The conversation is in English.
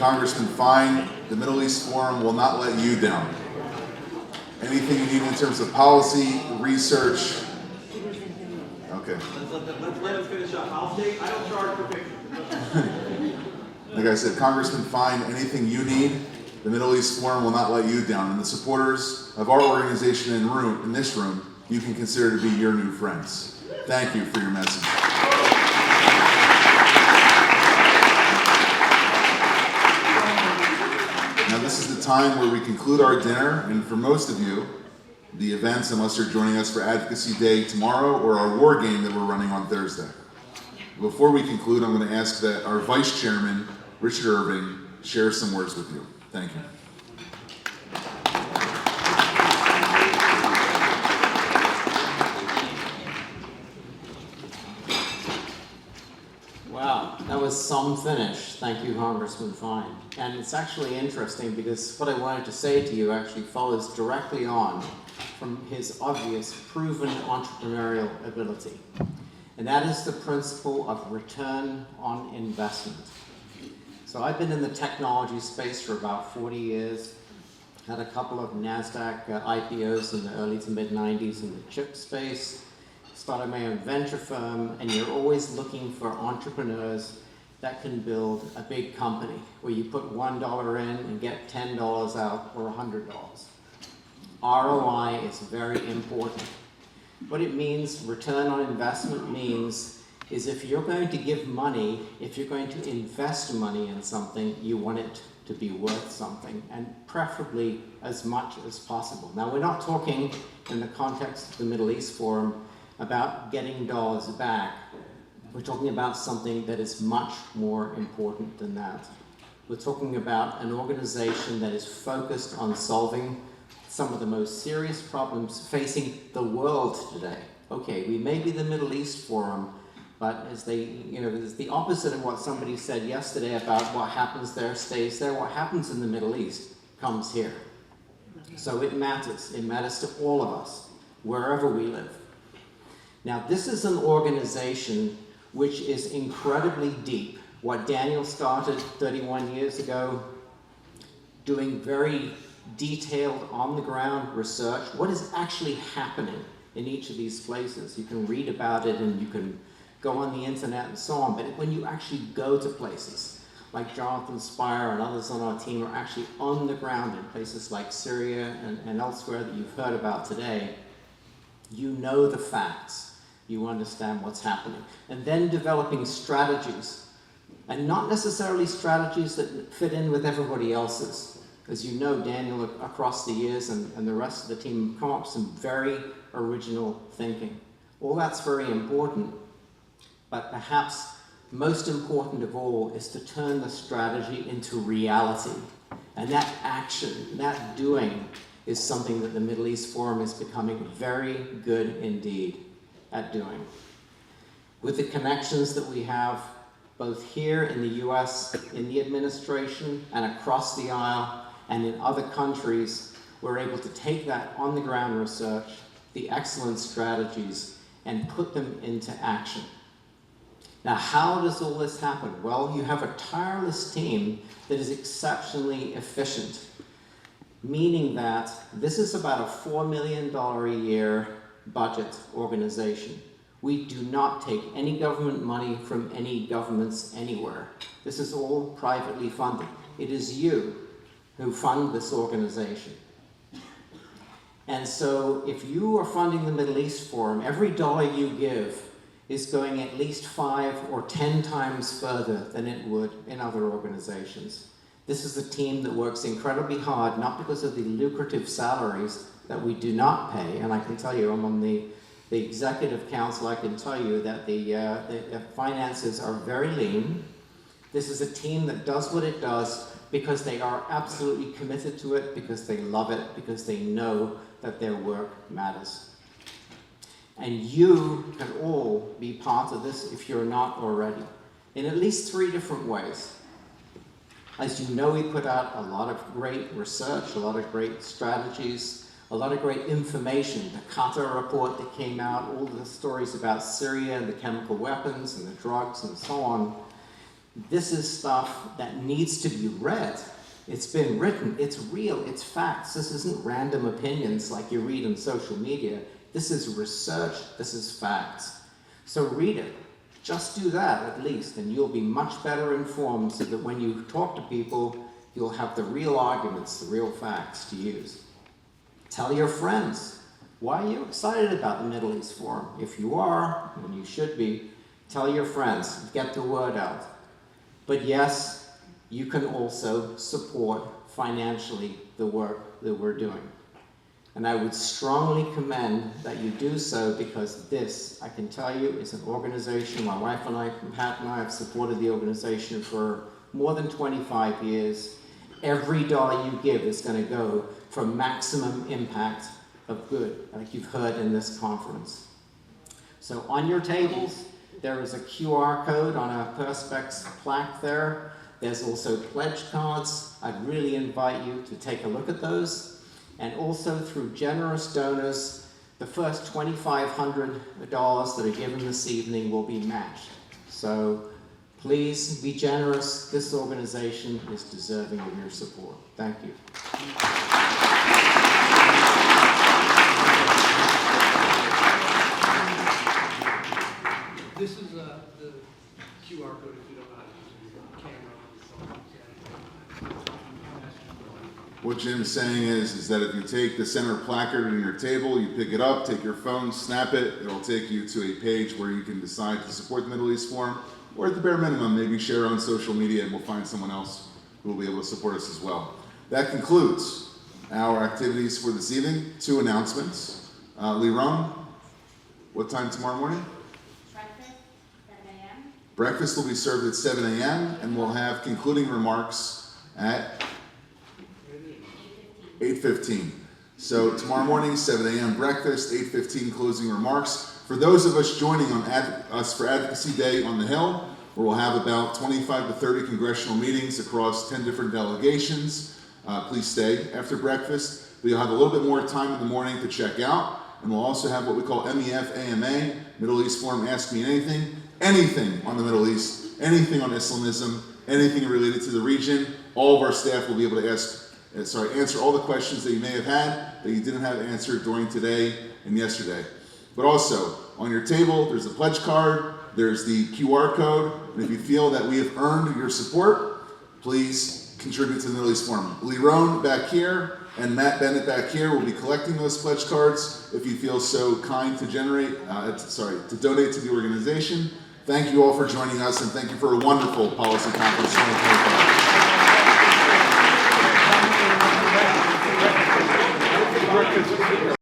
Congressman Fine, the Middle East Forum will not let you down. Anything you need in terms of policy, research. Okay. Let's let him finish up. I don't charge for pictures. Like I said, Congressman Fine, anything you need, the Middle East Forum will not let you down. And the supporters of our organization in this room, you can consider to be your new friends. Thank you for your message. Now this is the time where we conclude our dinner, and for most of you, the events, unless you're joining us for Advocacy Day tomorrow or our war game that we're running on Thursday. Before we conclude, I'm going to ask that our Vice Chairman, Richard Irving, share some words with you. Thank you. Wow, that was some finish. Thank you, Congressman Fine. And it's actually interesting because what I wanted to say to you actually follows directly on from his obvious proven entrepreneurial ability. And that is the principle of return on investment. So I've been in the technology space for about 40 years, had a couple of NASDAQ IPOs in the early to mid 90s in the chip space, started my own venture firm, and you're always looking for entrepreneurs that can build a big company where you put $1 in and get $10 out or $100. ROI is very important. What it means, return on investment means, is if you're going to give money, if you're going to invest money in something, you want it to be worth something, and preferably as much as possible. Now, we're not talking in the context of the Middle East Forum about getting dollars back. We're talking about something that is much more important than that. We're talking about an organization that is focused on solving some of the most serious problems facing the world today. Okay, we may be the Middle East Forum, but it's the opposite of what somebody said yesterday about what happens there stays there. What happens in the Middle East comes here. So it matters. It matters to all of us, wherever we live. Now, this is an organization which is incredibly deep. What Daniel started 31 years ago, doing very detailed on-the-ground research, what is actually happening in each of these places. You can read about it and you can go on the internet and so on, but when you actually go to places, like Jonathan Spire and others on our team are actually on the ground in places like Syria and elsewhere that you've heard about today, you know the facts. You understand what's happening. And then developing strategies, and not necessarily strategies that fit in with everybody else's. As you know, Daniel, across the years and the rest of the team have come up with some very original thinking. All that's very important, but perhaps most important of all is to turn the strategy into reality. And that action, that doing, is something that the Middle East Forum is becoming very good indeed at doing. With the connections that we have, both here in the US, in the administration, and across the aisle, and in other countries, we're able to take that on-the-ground research, the excellent strategies, and put them into action. Now, how does all this happen? Well, you have a tireless team that is exceptionally efficient, meaning that this is about a $4 million a year budget organization. We do not take any government money from any governments anywhere. This is all privately funded. It is you who fund this organization. And so if you are funding the Middle East Forum, every dollar you give is going at least 5 or 10 times further than it would in other organizations. This is a team that works incredibly hard, not because of the lucrative salaries that we do not pay, and I can tell you, I'm on the executive council, I can tell you that the finances are very lean. This is a team that does what it does because they are absolutely committed to it, because they love it, because they know that their work matters. And you can all be part of this if you're not already, in at least 3 different ways. As you know, we put out a lot of great research, a lot of great strategies, a lot of great information. The Qatar report that came out, all the stories about Syria and the chemical weapons and the drugs and so on. This is stuff that needs to be read. It's been written, it's real, it's facts. This isn't random opinions like you read on social media. This is research, this is facts. So read it. Just do that at least, and you'll be much better informed so that when you talk to people, you'll have the real arguments, the real facts to use. Tell your friends. Why are you excited about the Middle East Forum? If you are, and you should be, tell your friends, get the word out. But yes, you can also support financially the work that we're doing. And I would strongly commend that you do so, because this, I can tell you, is an organization, my wife and I, Pat and I, have supported the organization for more than 25 years. Every dollar you give is going to go for maximum impact of good, like you've heard in this conference. So on your tables, there is a QR code on a Perspex plaque there. There's also pledge cards. I'd really invite you to take a look at those. And also through generous donors, the first $2,500 that are given this evening will be matched. So please be generous. This organization is deserving of your support. Thank you. This is the QR code if you don't know how to use your camera. What Jim's saying is that if you take the center placard on your table, you pick it up, take your phone, snap it, it'll take you to a page where you can decide to support the Middle East Forum, or at the bare minimum, maybe share on social media and we'll find someone else who will be able to support us as well. That concludes our activities for this evening. 2 announcements. Lee Roman, what time tomorrow morning? Breakfast, 7 a.m. Breakfast will be served at 7 a.m. and we'll have concluding remarks at 8:15. So tomorrow morning, 7 a.m. breakfast, 8:15 closing remarks. For those of us joining on us for Advocacy Day on the Hill, where we'll have about 25 to 30 congressional meetings across 10 different delegations, please stay after breakfast. But you'll have a little bit more time in the morning to check out. And we'll also have what we call MEF AMA, Middle East Forum Ask Me Anything. Anything on the Middle East, anything on Islamism, anything related to the region. All of our staff will be able to answer all the questions that you may have had that you didn't have answered during today and yesterday. But also, on your table, there's a pledge card, there's the QR code, and if you feel that we have earned your support, please contribute to the Middle East Forum. Lee Roan back here and Matt Bennett back here will be collecting those pledge cards if you feel so kind to donate to the organization. Thank you all for joining us, and thank you for a wonderful Policy Conference 2025.